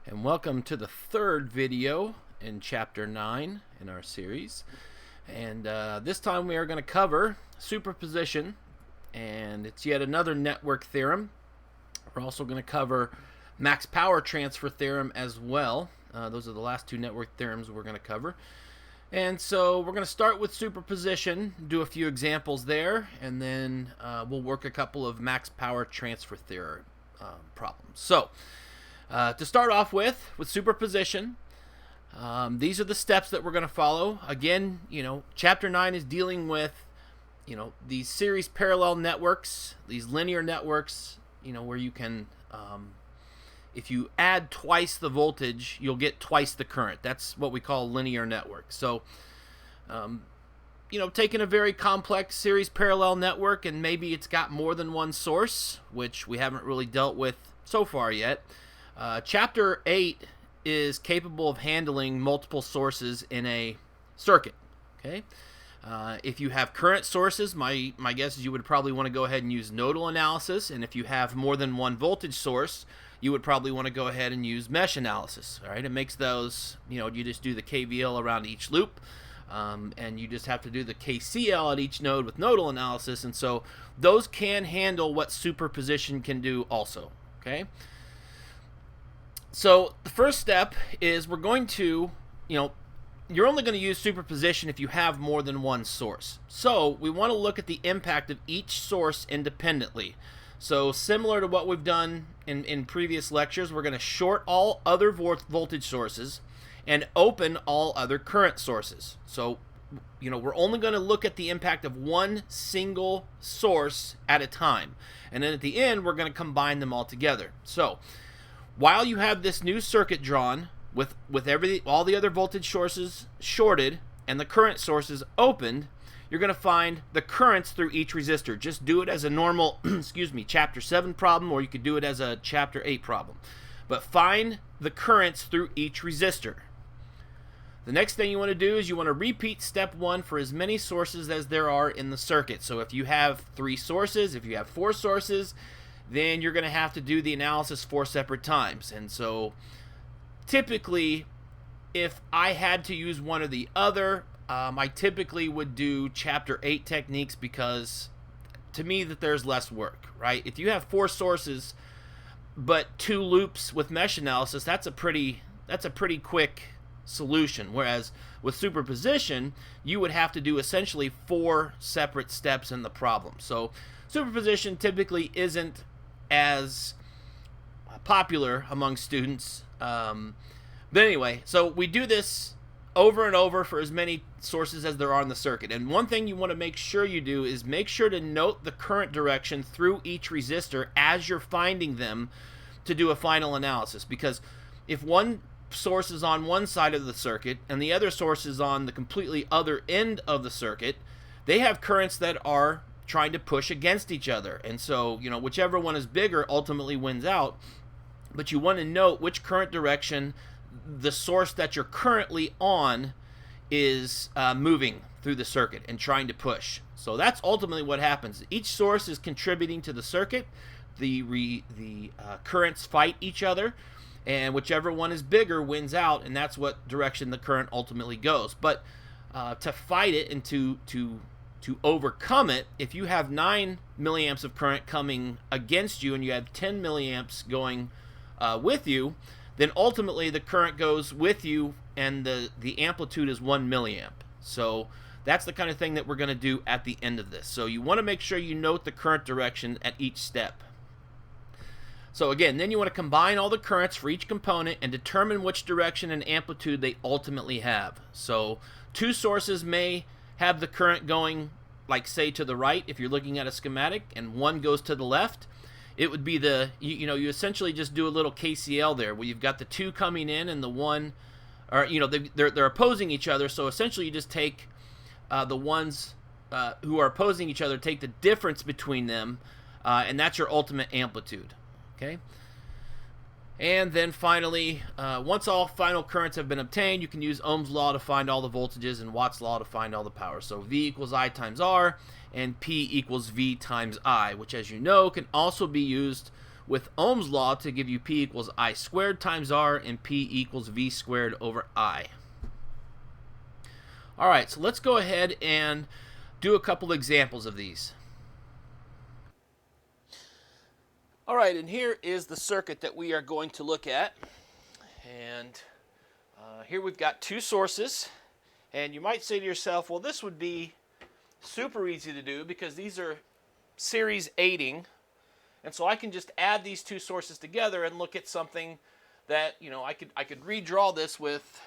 And welcome to the third video in Chapter 9 in our series. And this time we are going to cover superposition, and it's yet another network theorem. We're also going to cover max power transfer theorem as well. Those are the last two network theorems we're going to cover. And so we're going to start with superposition, do a few examples there, and then we'll work a couple of max power transfer theorem problems. So to start off with superposition, these are the steps that we're going to follow. Again, Chapter 9 is dealing with, these series parallel networks, these linear networks, where you can, if you add twice the voltage, you'll get twice the current. That's what we call a linear network. So, taking a very complex series parallel network, and maybe it's got more than one source, which we haven't really dealt with so far yet. Chapter 8 is capable of handling multiple sources in a circuit. Okay, if you have current sources, my guess is you would probably want to go ahead and use nodal analysis, and if you have more than one voltage source, you would probably want to go ahead and use mesh analysis. All right, it makes those, you just do the KVL around each loop, and you just have to do the KCL at each node with nodal analysis, and so those can handle what superposition can do also. Okay. So the first step is we're going to, you're only going to use superposition if you have more than one source. So we want to look at the impact of each source independently. So similar to what we've done in previous lectures, we're going to short all other voltage sources and open all other current sources. So, we're only going to look at the impact of one single source at a time. And then at the end, we're going to combine them all together. So while you have this new circuit drawn with all the other voltage sources shorted and the current sources opened, you're going to find the currents through each resistor. Just do it as a normal, Chapter 7 problem, or you could do it as a Chapter 8 problem. But find the currents through each resistor. The next thing you want to do is you want to repeat step 1 for as many sources as there are in the circuit. So if you have 3 sources, if you have 4 sources, then you're going to have to do the analysis 4 separate times. And so typically, if I had to use one or the other, I typically would do Chapter 8 techniques, because to me that there's less work, right? If you have 4 sources but 2 loops with mesh analysis, that's a pretty quick solution. Whereas with superposition, you would have to do essentially 4 separate steps in the problem. So superposition typically isn't as popular among students. But anyway, so we do this over and over for as many sources as there are in the circuit. And one thing you want to make sure you do is make sure to note the current direction through each resistor as you're finding them to do a final analysis. Because if one source is on one side of the circuit and the other source is on the completely other end of the circuit, they have currents that are trying to push against each other. And so, whichever one is bigger ultimately wins out. But you want to note which current direction the source that you're currently on is moving through the circuit and trying to push. So that's ultimately what happens. Each source is contributing to the circuit. The currents fight each other, and whichever one is bigger wins out, and that's what direction the current ultimately goes. But to fight it and to overcome it, if you have 9 milliamps of current coming against you and you have 10 milliamps going with you, then ultimately the current goes with you and the amplitude is 1 milliamp. So that's the kind of thing that we're going to do at the end of this. So you want to make sure you note the current direction at each step. So again, then you want to combine all the currents for each component and determine which direction and amplitude they ultimately have. So 2 sources may have the current going, like, say, to the right if you're looking at a schematic, and one goes to the left. It would be you essentially just do a little KCL there, where you've got the 2 coming in and the one, or they're opposing each other. So essentially you just take the ones who are opposing each other, take the difference between them, and that's your ultimate amplitude. Okay. And then finally, once all final currents have been obtained, you can use Ohm's law to find all the voltages and Watt's law to find all the power. So V equals I times R, and P equals V times I, which, as you know, can also be used with Ohm's law to give you P equals I squared times R and P equals V squared over I. All right, so let's go ahead and do a couple examples of these. All right, and here is the circuit that we are going to look at. And here we've got two sources. And you might say to yourself, well, this would be super easy to do because these are series aiding. And so I can just add these two sources together and look at something that, you know, I could redraw this with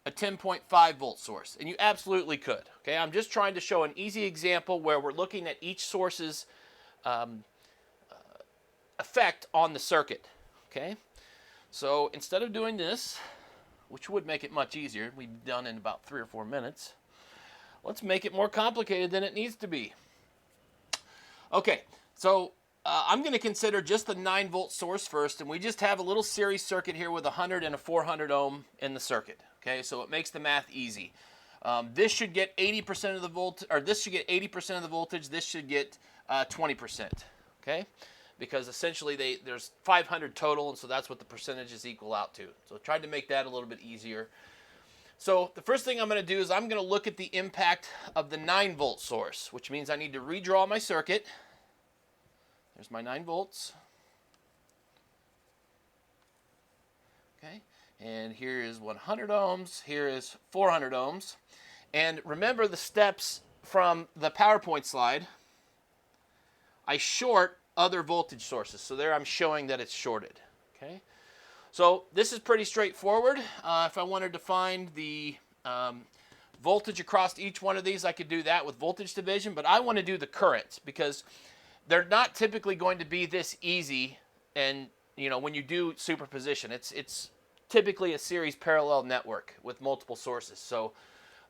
a 10.5 volt source. And you absolutely could. Okay, I'm just trying to show an easy example where we're looking at each source's effect on the circuit. Okay, so instead of doing this, which would make it much easier, we've done in about 3 or 4 minutes, let's make it more complicated than it needs to be. Okay, so I'm going to consider just the 9 volt source first, and we just have a little series circuit here with 100 and a 400 ohm in the circuit. Okay, so it makes the math easy. This should get 80% of the voltage, or this should get 80% of the voltage. This should get 20%. Okay, because essentially there's 500 total, and so that's what the percentages equal out to. So I tried to make that a little bit easier. So the first thing I'm going to do is I'm going to look at the impact of the 9 volt source, which means I need to redraw my circuit. There's my 9 volts. Okay, and here is 100 ohms, here is 400 ohms. And remember the steps from the PowerPoint slide. I short other voltage sources, so there I'm showing that it's shorted. Okay, so this is pretty straightforward. If I wanted to find the voltage across each one of these, I could do that with voltage division, but I want to do the currents because they're not typically going to be this easy. And you know, when you do superposition, it's typically a series parallel network with multiple sources. So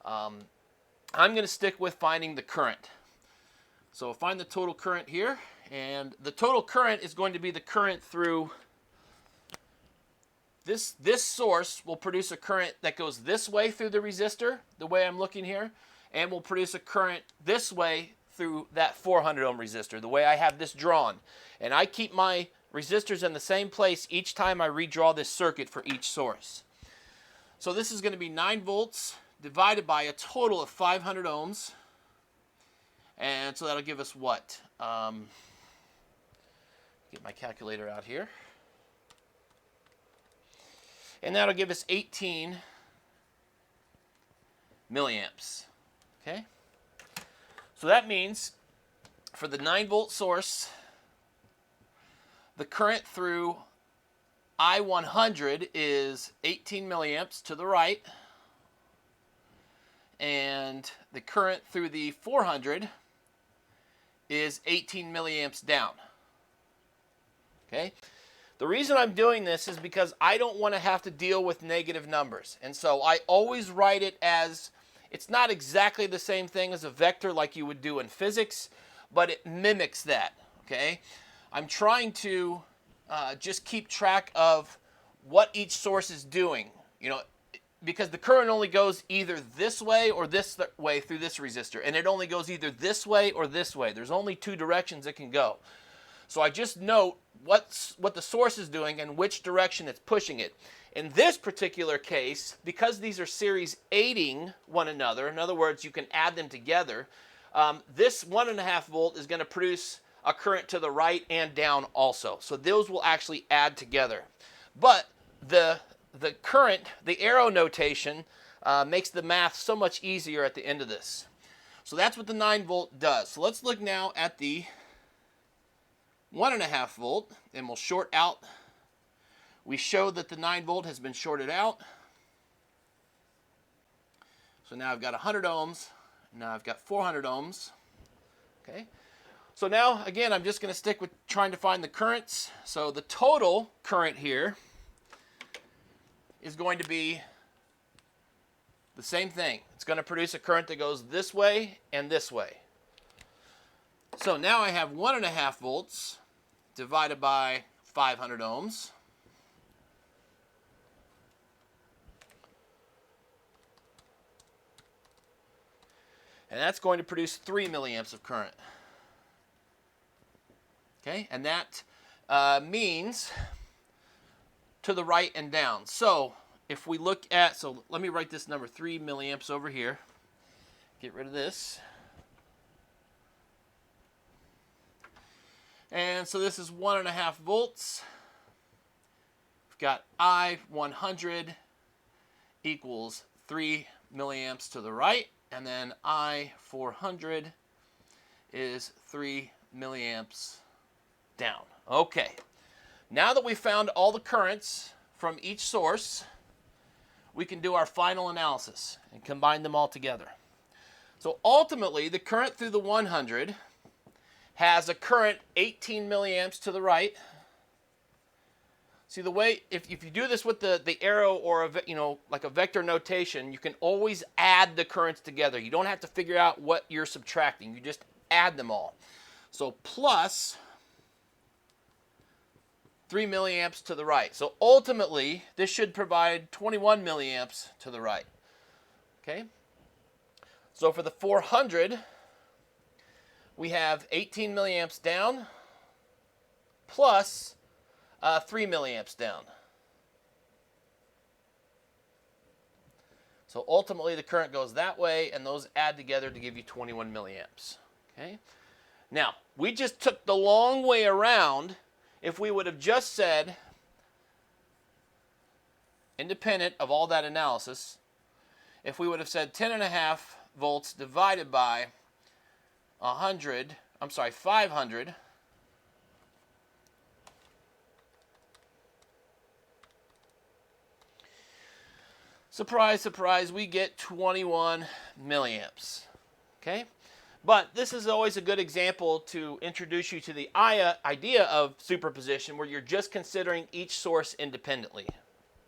I'm going to stick with finding the current. So find the total current here, and the total current is going to be the current through this source will produce a current that goes this way through the resistor, the way I'm looking here, and will produce a current this way through that 400 ohm resistor, the way I have this drawn. And I keep my resistors in the same place each time I redraw this circuit for each source. So this is going to be 9 volts divided by a total of 500 ohms. And so that'll give us what? Get my calculator out here. And that'll give us 18 milliamps. Okay? So that means for the 9 volt source, the current through I100 is 18 milliamps to the right. And the current through the 400 is 18 milliamps down. Okay? The reason I'm doing this is because I don't want to have to deal with negative numbers. And so I always write it as, it's not exactly the same thing as a vector like you would do in physics, but it mimics that. Okay? I'm trying to just keep track of what each source is doing. You know, because the current only goes either this way or this way through this resistor, and it only goes either this way or this way. There's only 2 directions it can go. So I just note what the source is doing and which direction it's pushing it. In this particular case, because these are series aiding one another, in other words, you can add them together, this 1.5 volt is going to produce a current to the right and down also. So those will actually add together. But the current, the arrow notation, makes the math so much easier at the end of this. So that's what the 9 volt does. So let's look now at the 1.5 volt, and we'll short out. We show that the 9 volt has been shorted out. So now I've got 100 ohms. Now I've got 400 ohms. Okay. So now, again, I'm just going to stick with trying to find the currents. So the total current here is going to be the same thing. It's going to produce a current that goes this way and this way. So now I have 1.5 volts divided by 500 ohms. And that's going to produce 3 milliamps of current. Okay, and that means to the right and down. So if we look at, so let me write this number 3 milliamps over here. Get rid of this. And so this is 1.5 volts. We've got I100 equals 3 milliamps to the right, and then I400 is 3 milliamps down. Okay, now that we've found all the currents from each source, we can do our final analysis and combine them all together. So ultimately, the current through the 100 has a current 18 milliamps to the right. See, the way, if you do this with the arrow or like a vector notation, you can always add the currents together. You don't have to figure out what you're subtracting. You just add them all. So plus 3 milliamps to the right. So ultimately, this should provide 21 milliamps to the right. Okay? So for the 400, we have 18 milliamps down plus 3 milliamps down. So ultimately the current goes that way, and those add together to give you 21 milliamps. Okay? Now, we just took the long way around. If we would have just said, independent of all that analysis, if we would have said 10.5 volts divided by 500, surprise, surprise, we get 21 milliamps. Okay? But this is always a good example to introduce you to the idea of superposition, where you're just considering each source independently.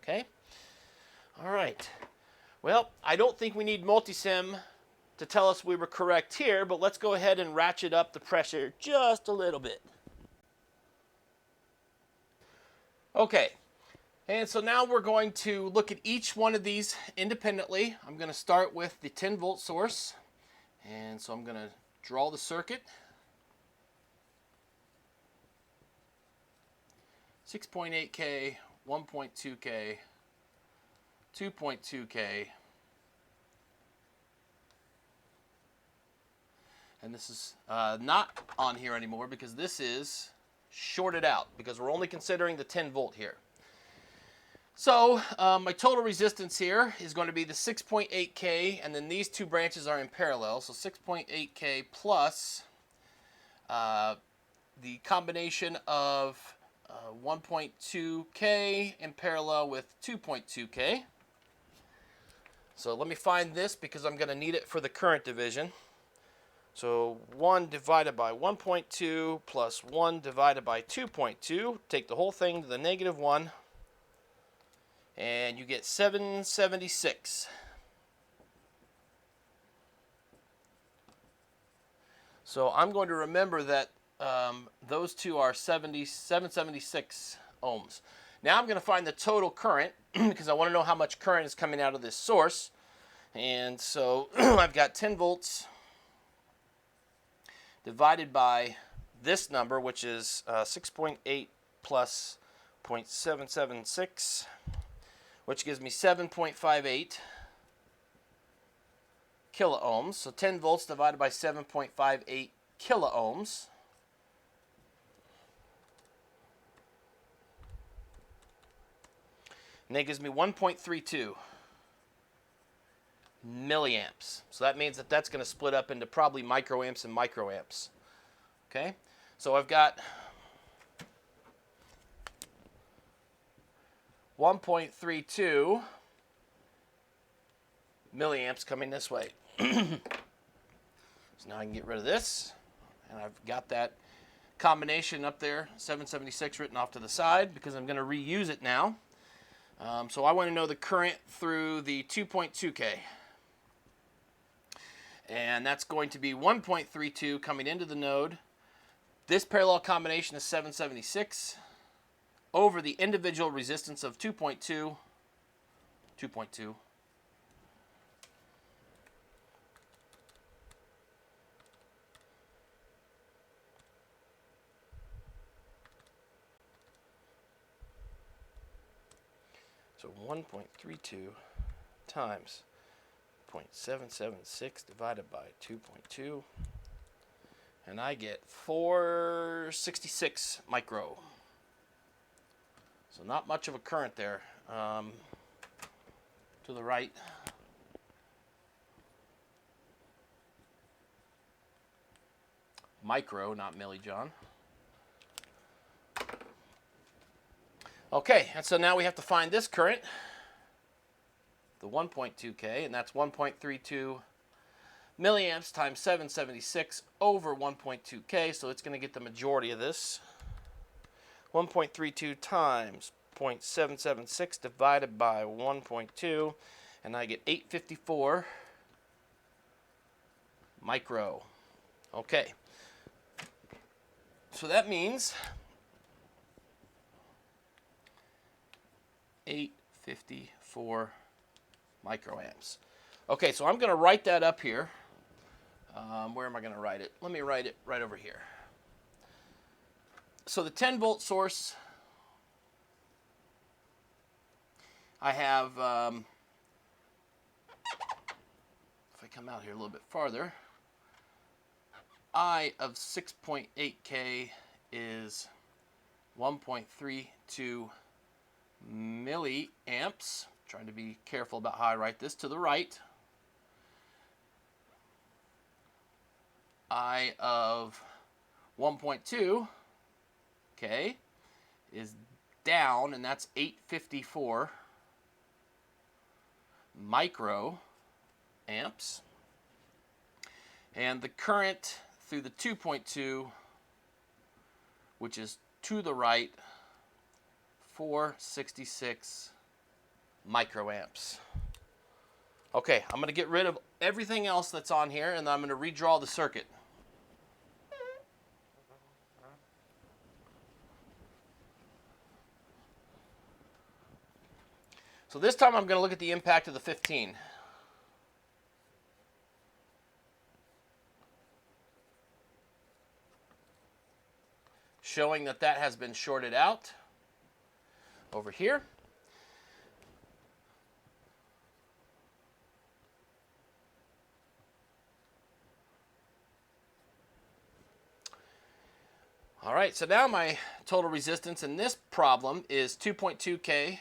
Okay? All right. Well, I don't think we need multisim to tell us we were correct here, but let's go ahead and ratchet up the pressure just a little bit. Okay, and so now we're going to look at each one of these independently. I'm going to start with the 10 volt source, and so I'm going to draw the circuit. 6.8K, 1.2K, 2.2K, and this is not on here anymore because this is shorted out because we're only considering the 10 volt here. So my total resistance here is going to be the 6.8K, and then these two branches are in parallel, so 6.8K plus the combination of 1.2K in parallel with 2.2K. So let me find this because I'm going to need it for the current division. So 1 divided by 1.2 plus 1 divided by 2.2. Take the whole thing to the -1. And you get 776. So I'm going to remember that those two are 776 ohms. Now I'm going to find the total current because I want to know how much current is coming out of this source. And so I've got 10 volts divided by this number, which is 6.8 plus 0.776, which gives me 7.58 kilo ohms. So 10 volts divided by 7.58 kilo ohms. And that gives me 1.32 milliamps. So that means that that's going to split up into probably microamps and microamps. Okay? So I've got 1.32 milliamps coming this way. So now I can get rid of this, and I've got that combination up there, 776 written off to the side because I'm going to reuse it now. So I want to know the current through the 2.2K. And that's going to be 1.32 coming into the node. This parallel combination is 776 over the individual resistance of 2.2. So 1.32 times 0.776 divided by 2.2, and I get 466 micro. So not much of a current there. To the right. Micro, not milli, John. Okay, and so now we have to find this current, the 1.2K, and that's 1.32 milliamps times 776 over 1.2K, so it's going to get the majority of this. 1.32 times 0.776 divided by 1.2, and I get 854 micro. Okay, so that means 854 microamps. Okay, so I'm going to write that up here. Where am I going to write it? Let me write it right over here. So the 10 volt source, I have, if I come out here a little bit farther, I of 6.8K is 1.32 milliamps. Trying to be careful about how I write this. To the right, I of 1.2K is down, and that's 854 micro amps. And the current through the 2.2, which is to the right, 466 microamps. Okay, I'm going to get rid of everything else that's on here, and I'm going to redraw the circuit. So this time I'm going to look at the impact of the 15. Showing that that has been shorted out over here. All right, so now my total resistance in this problem is 2.2K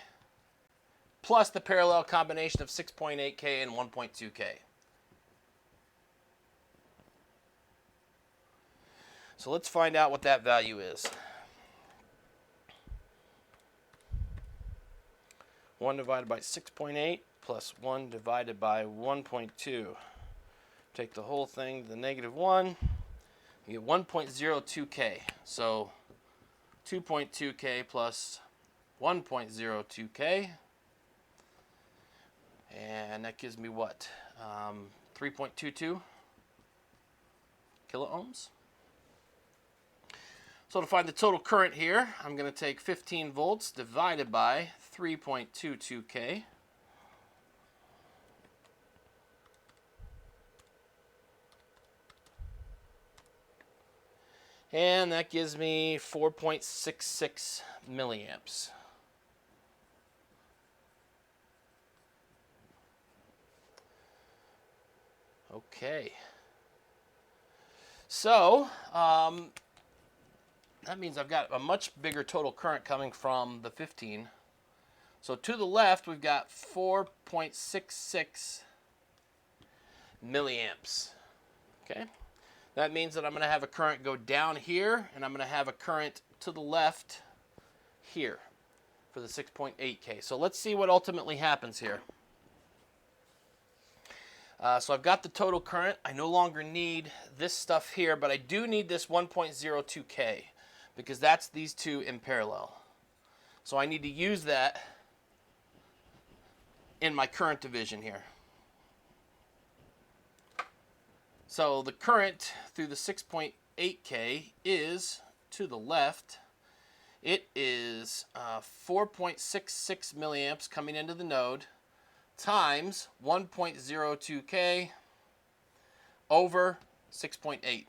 plus the parallel combination of 6.8K and 1.2K. So let's find out what that value is. 1 divided by 6.8 plus 1 divided by 1.2. Take the whole thing to the negative 1. You get 1.02K. So 2.2K plus 1.02K. And that gives me what? 3.22 kilo ohms. So to find the total current here, I'm going to take 15 volts divided by 3.22K. And that gives me 4.66 milliamps. Okay. So, that means I've got a much bigger total current coming from the 15. So to the left, we've got 4.66 milliamps. Okay? That means that I'm going to have a current go down here, and I'm going to have a current to the left here for the 6.8K. So let's see what ultimately happens here. So I've got the total current. I no longer need this stuff here, but I do need this 1.02K because that's these two in parallel. So I need to use that in my current division here. So the current through the 6.8K is to the left. It is 4.66 milliamps coming into the node times 1.02K over 6.8.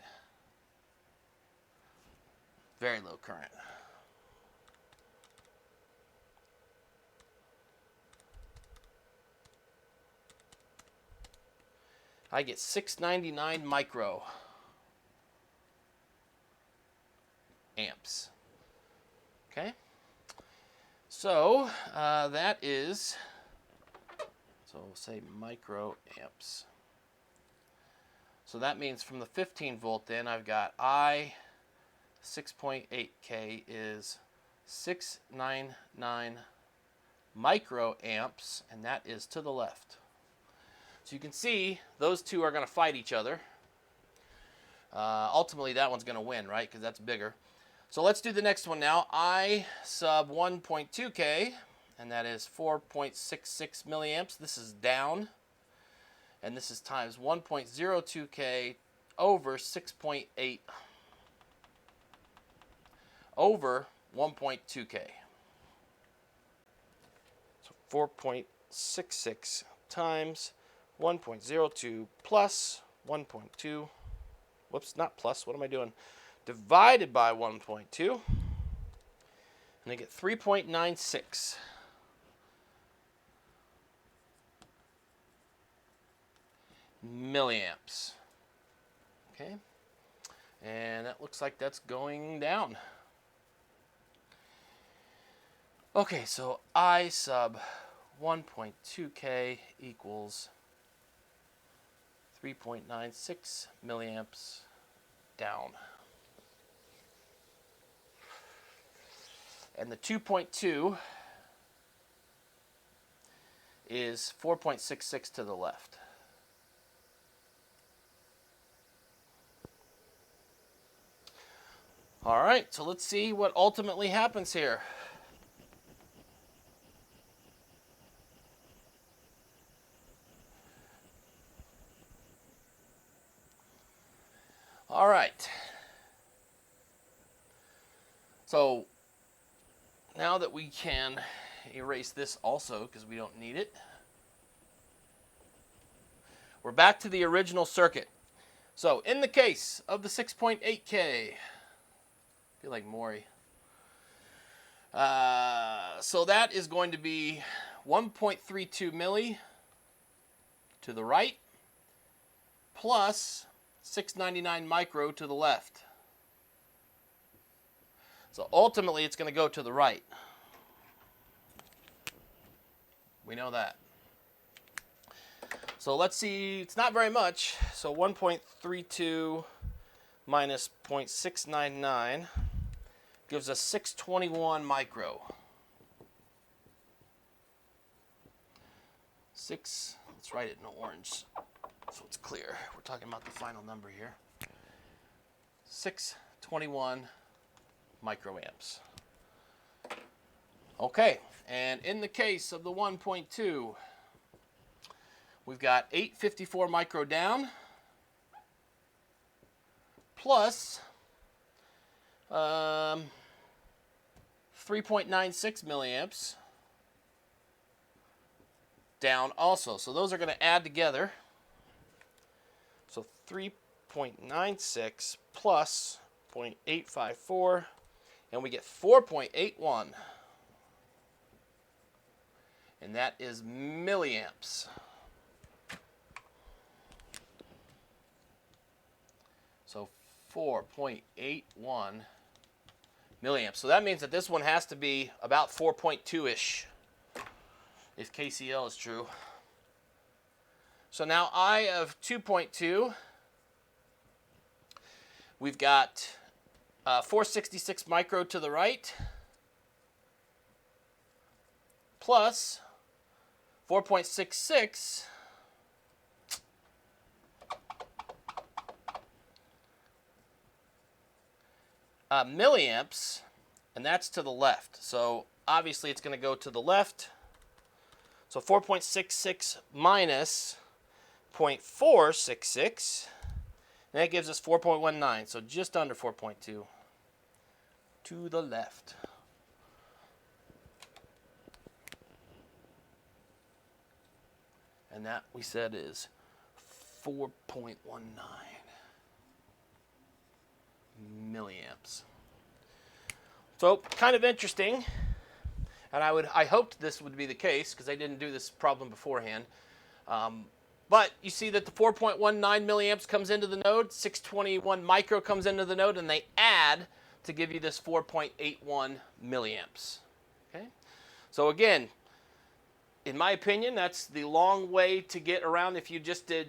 Very low current. I get 699 micro amps. Okay, so that is, so we'll say microamps. So that means from the 15 volt then I've got I 6.8K is 699 microamps, and that is to the left. So you can see those two are going to fight each other. Ultimately that one's going to win, right? Because that's bigger. So let's do the next one now. I sub 1.2K, and that is 4.66 milliamps. This is down. And this is times 1.02K over 6.8 over 1.2K. So 4.66 times 1.02 plus 1.2. Whoops, not plus. What am I doing? Divided by 1.2. And I get 3.96. milliamps. Okay, and that looks like that's going down. Okay, so I sub 1.2K equals 3.96 milliamps down. And the 2.2 is 4.66 to the left. All right, so let's see what ultimately happens here. All right. So now that we can erase this also because we don't need it, we're back to the original circuit. So in the case of the 6.8K, I feel like Maury. So that is going to be 1.32 milli to the right plus 699 micro to the left. So ultimately it's going to go to the right. We know that. So let's see, it's not very much. So 1.32 minus 0.699 gives us 621 micro. Let's write it in orange so it's clear. We're talking about the final number here. 621 microamps. Okay, and in the case of the 1.2, we've got 854 micro down plus 3.96 milliamps down also. So those are going to add together. So 3.96 plus 0.854, and we get 4.81. And that is milliamps. So 4.81 milliamps. So that means that this one has to be about 4.2-ish if KCL is true. So now I of 2.2, we've got 466 micro to the right plus 4.66 milliamps, and that's to the left. So obviously it's going to go to the left. So 4.66 minus 0.466, and that gives us 4.19, so just under 4.2 to the left. And that we said is 4.19 milliamps. So kind of interesting, and I hoped this would be the case because I didn't do this problem beforehand. But you see that the 4.19 milliamps comes into the node, 621 micro comes into the node, and they add to give you this 4.81 milliamps. Okay? So again, in my opinion, that's the long way to get around if you just did,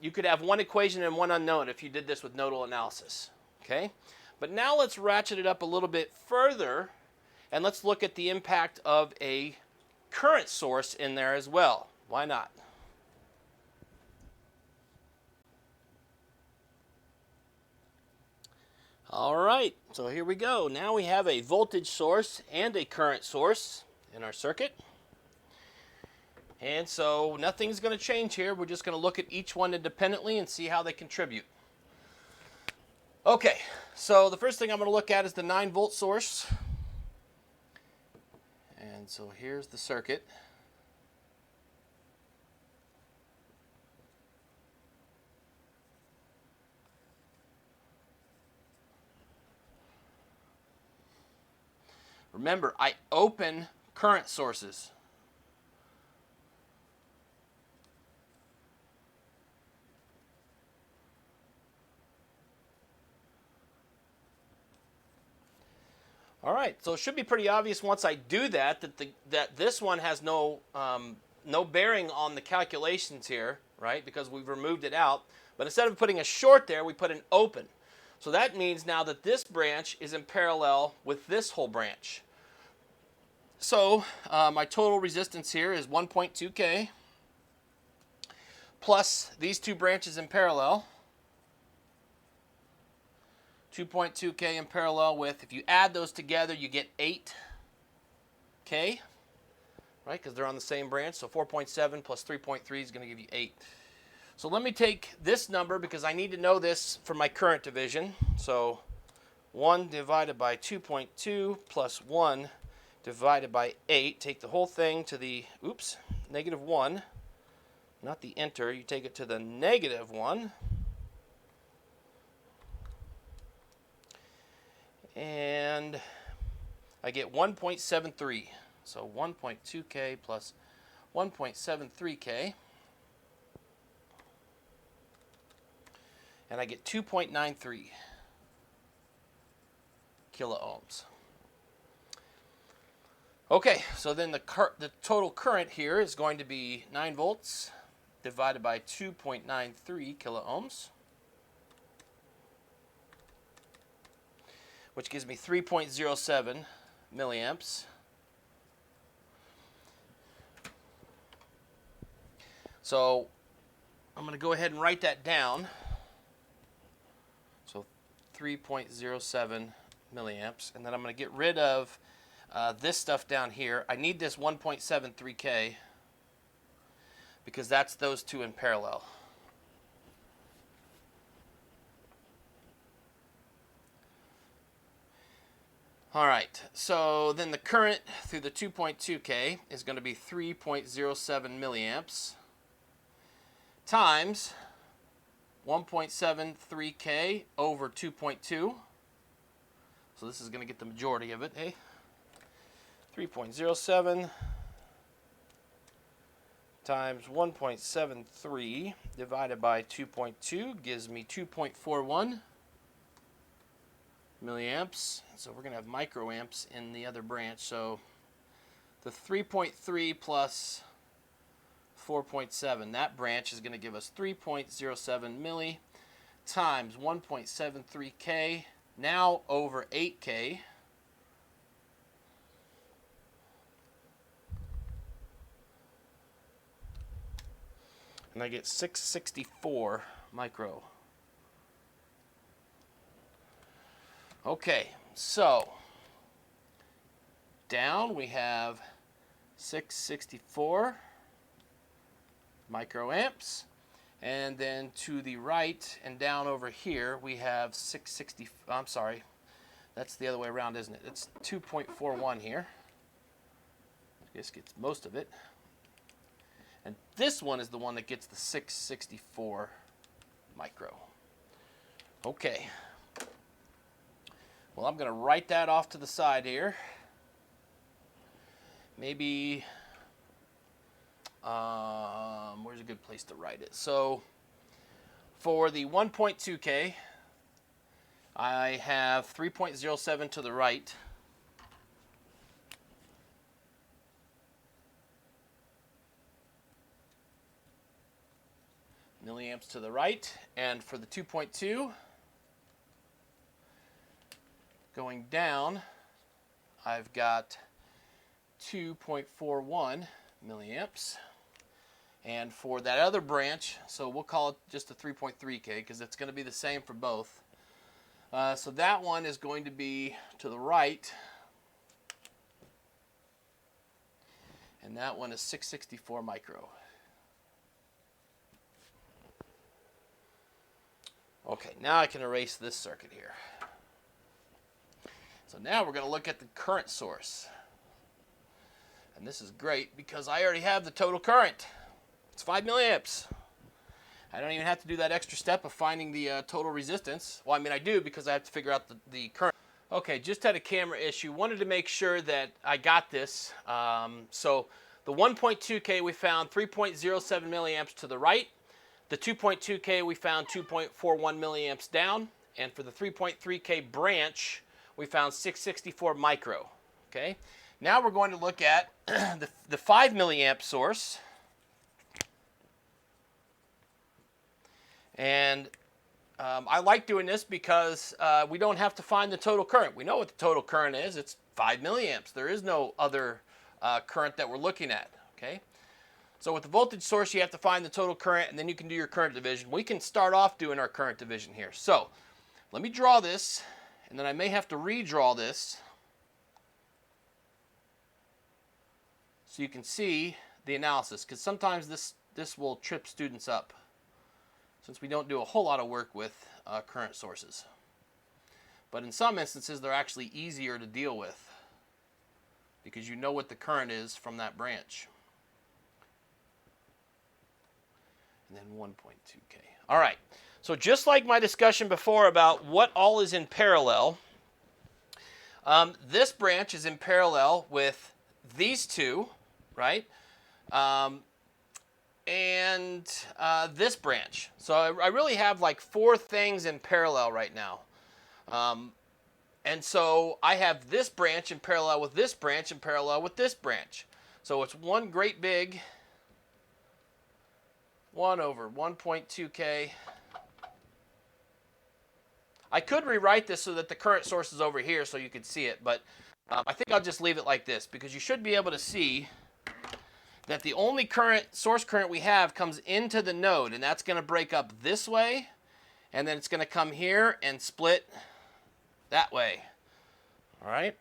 you could have one equation and one unknown if you did this with nodal analysis. Okay? But now let's ratchet it up a little bit further, and let's look at the impact of a current source in there as well. Why not? All right, so here we go. Now we have a voltage source and a current source in our circuit. And so nothing's going to change here. We're just going to look at each one independently and see how they contribute. Okay, so the first thing I'm going to look at is the 9-volt source. And so here's the circuit. Remember, I open current sources. All right, so it should be pretty obvious once I do that that this one has no bearing on the calculations here, right? Because we've removed it out. But instead of putting a short there, we put an open. So that means now that this branch is in parallel with this whole branch. So my total resistance here is 1.2K plus these two branches in parallel. 2.2K in parallel with, if you add those together, you get 8K, right? Because they're on the same branch. So 4.7 plus 3.3 is going to give you 8. So let me take this number because I need to know this for my current division. So 1 divided by 2.2 plus 1 divided by 8. Take the whole thing to the, negative 1. Not the enter. You take it to the negative 1. And I get 1.73. So 1.2K plus 1.73K. And I get 2.93 kilo ohms. Okay, so then the total current here is going to be 9 volts divided by 2.93 kilo ohms, which gives me 3.07 milliamps. So I'm going to go ahead and write that down. So 3.07 milliamps, and then I'm going to get rid of this stuff down here. I need this 1.73K because that's those two in parallel. All right, so then the current through the 2.2K is going to be 3.07 milliamps times 1.73K over 2.2. So this is going to get the majority of it, eh? 3.07 times 1.73 divided by 2.2 gives me 2.41 milliamps. So we're going to have microamps in the other branch. So the 3.3 plus 4.7, that branch is going to give us 3.07 milli times 1.73K, now over 8K. And I get 664 micro. Okay, so down we have 664 microamps, and then to the right and down over here we have 660. I'm sorry, that's the other way around, isn't it? It's 2.41 here. I guess gets most of it. And this one is the one that gets the 664 micro. Okay. Well, I'm going to write that off to the side here. Maybe, where's it good place to write it. So for the 1.2K, I have 3.07 to the right. Milliamps to the right. And for the 2.2, going down, I've got 2.41 milliamps. And for that other branch, so we'll call it just a 3.3K because it's going to be the same for both. So that one is going to be to the right. And that one is 664 micro. Okay, now I can erase this circuit here. So now we're going to look at the current source. And this is great because I already have the total current. It's 5 milliamps. I don't even have to do that extra step of finding the total resistance. Well, I mean, I do because I have to figure out the current. Okay, just had a camera issue. Wanted to make sure that I got this. So the 1.2K we found 3.07 milliamps to the right. The 2.2K we found 2.41 milliamps down. And for the 3.3K branch, we found 664 micro. Okay. Now we're going to look at the 5 milliamp source. And I like doing this because we don't have to find the total current. We know what the total current is. It's 5 milliamps. There is no other current that we're looking at. Okay. So with the voltage source, you have to find the total current, and then you can do your current division. We can start off doing our current division here. So let me draw this, and then I may have to redraw this so you can see the analysis, because sometimes this will trip students up since we don't do a whole lot of work with current sources. But in some instances, they're actually easier to deal with because you know what the current is from that branch. And then 1.2K. All right, so just like my discussion before about what all is in parallel, this branch is in parallel with these two, right? And this branch. So I really have like 4 things in parallel right now. And so I have this branch in parallel with this branch in parallel with this branch. So it's one great big 1 over 1.2K. I could rewrite this so that the current source is over here so you could see it, but I think I'll just leave it like this because you should be able to see that the only source current we have comes into the node, and that's going to break up this way, and then it's going to come here and split that way. All right?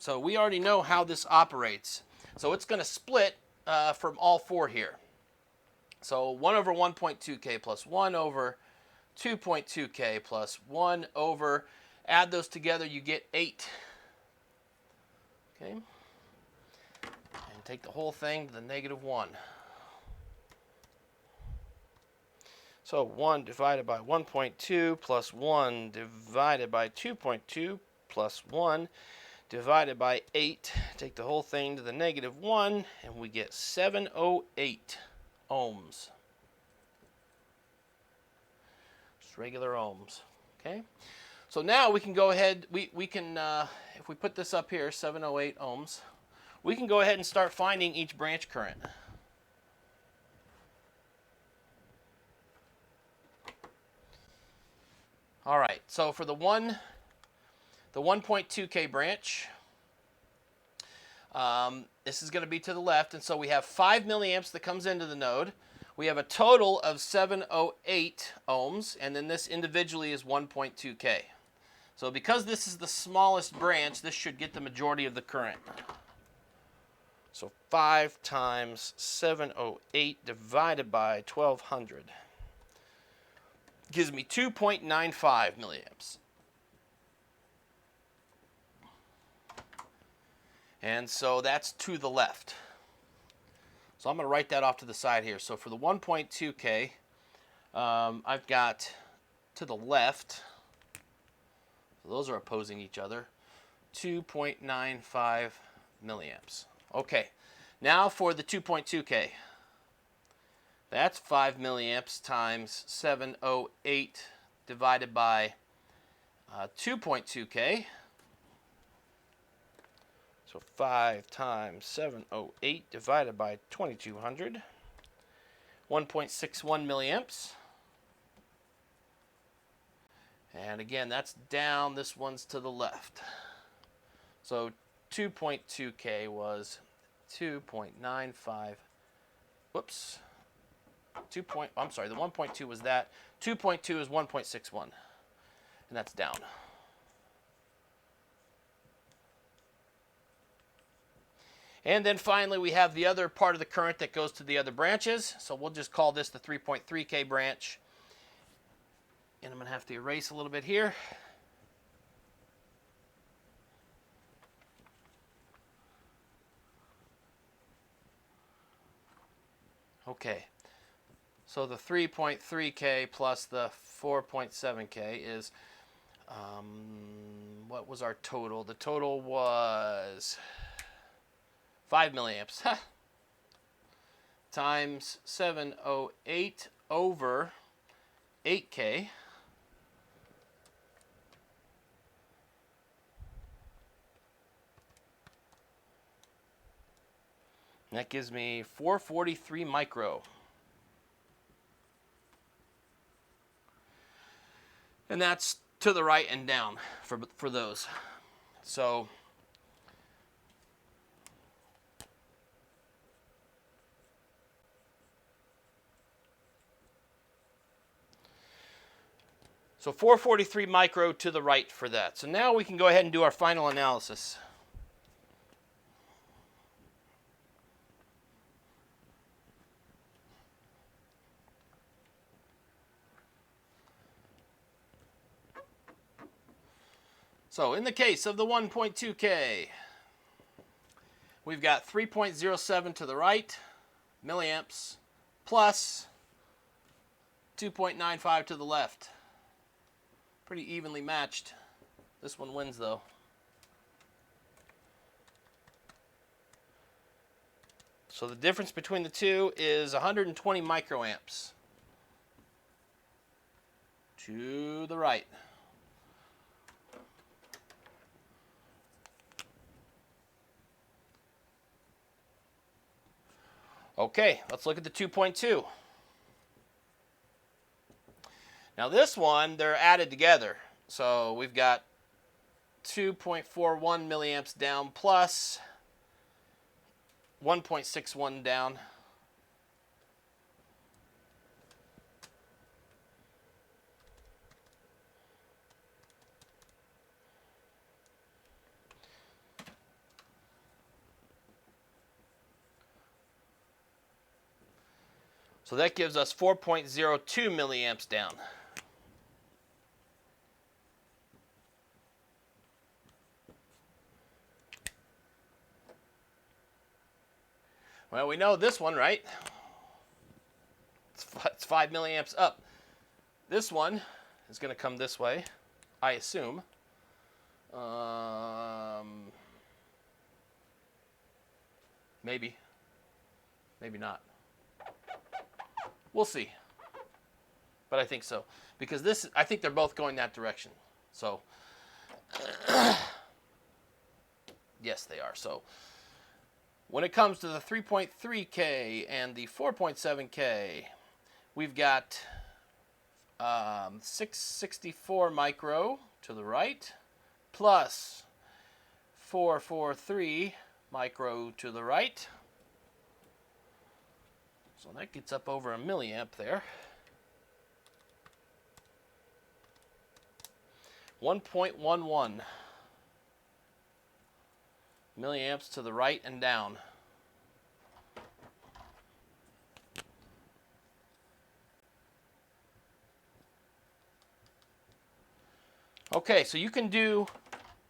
So we already know how this operates. So it's going to split from all 4 here. So 1 over 1.2K plus 1 over 2.2K plus 1 over, add those together, you get 8. Okay? And take the whole thing to the -1. So 1 divided by 1.2 plus 1 divided by 2.2 plus 1 divided by 8. Take the whole thing to the -1, and we get 708 ohms. Just regular ohms. Okay? So now we can go ahead, we can, if we put this up here, 708 ohms, we can go ahead and start finding each branch current. All right, so for the 1.2K branch, this is going to be to the left, and so we have 5 milliamps that comes into the node. We have a total of 708 ohms, and then this individually is 1.2K. So because this is the smallest branch, this should get the majority of the current. So 5 times 708 divided by 1200 gives me 2.95 milliamps. And so that's to the left. So I'm going to write that off to the side here. So for the 1.2K, I've got to the left, so those are opposing each other, 2.95 milliamps. Okay, now for the 2.2K. That's 5 milliamps times 708 divided by 2.2K. So 5 times 708 divided by 2200. 1.61 milliamps. And again, that's down. This one's to the left. So 2.2K was 2.95. Whoops. I'm sorry, the 1.2 was that. 2.2 is 1.61. And that's down. And then finally, we have the other part of the current that goes to the other branches. So we'll just call this the 3.3K branch. And I'm going to have to erase a little bit here. Okay. So the 3.3K plus the 4.7K is, what was our total? The total was 5 milliamps times 708 over 8K. And that gives me 443 micro. And that's to the right and down for those. So So 443 micro to the right for that. So now we can go ahead and do our final analysis. So in the case of the 1.2K, we've got 3.07 to the right, milliamps, plus 2.95 to the left. Pretty evenly matched. This one wins though. So the difference between the two is 120 microamps to the right. Okay, let's look at the 2.2. Now this one, they're added together. So we've got 2.41 milliamps down plus 1.61 down. So that gives us 4.02 milliamps down. Well, we know this one, right? It's 5 milliamps up. This one is going to come this way, I assume. Maybe. Maybe not. We'll see. But I think so. Because this, I think they're both going that direction. So, yes, they are. So, when it comes to the 3.3K and the 4.7K, we've got 664 micro to the right, plus 443 micro to the right. So that gets up over a milliamp there. 1.11 milliamps to the right and down. Okay, so you can do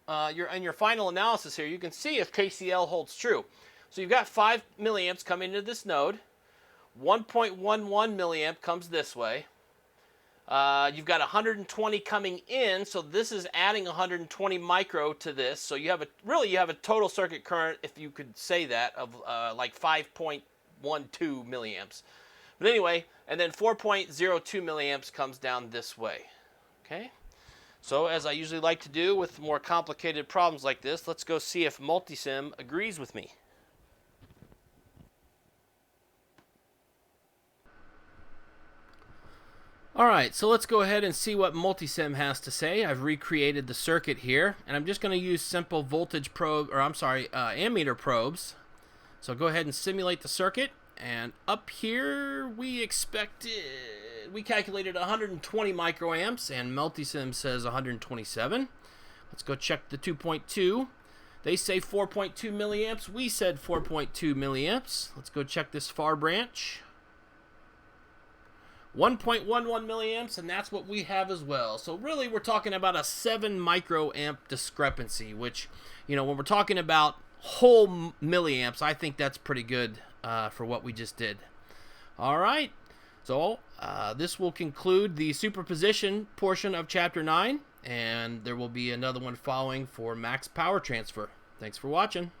in your final analysis here, you can see if KCL holds true. So you've got 5 milliamps coming into this node. 1.11 milliamp comes this way. You've got 120 coming in, so this is adding 120 micro to this. So you have a total circuit current, if you could say that, of like 5.12 milliamps. But anyway, and then 4.02 milliamps comes down this way. Okay? So as I usually like to do with more complicated problems like this, let's go see if Multisim agrees with me. Alright, so let's go ahead and see what Multisim has to say. I've recreated the circuit here, and I'm just going to use simple voltage probe, or I'm sorry, ammeter probes. So go ahead and simulate the circuit, and up here we calculated 120 microamps, and Multisim says 127. Let's go check the 2.2. They say 4.2 milliamps. We said 4.2 milliamps. Let's go check this far branch. 1.11 milliamps, and that's what we have as well. So really, we're talking about a 7 microamp discrepancy, which, you know, when we're talking about whole milliamps, I think that's pretty good for what we just did. All right, so this will conclude the superposition portion of Chapter 9, and there will be another one following for max power transfer. Thanks for watching.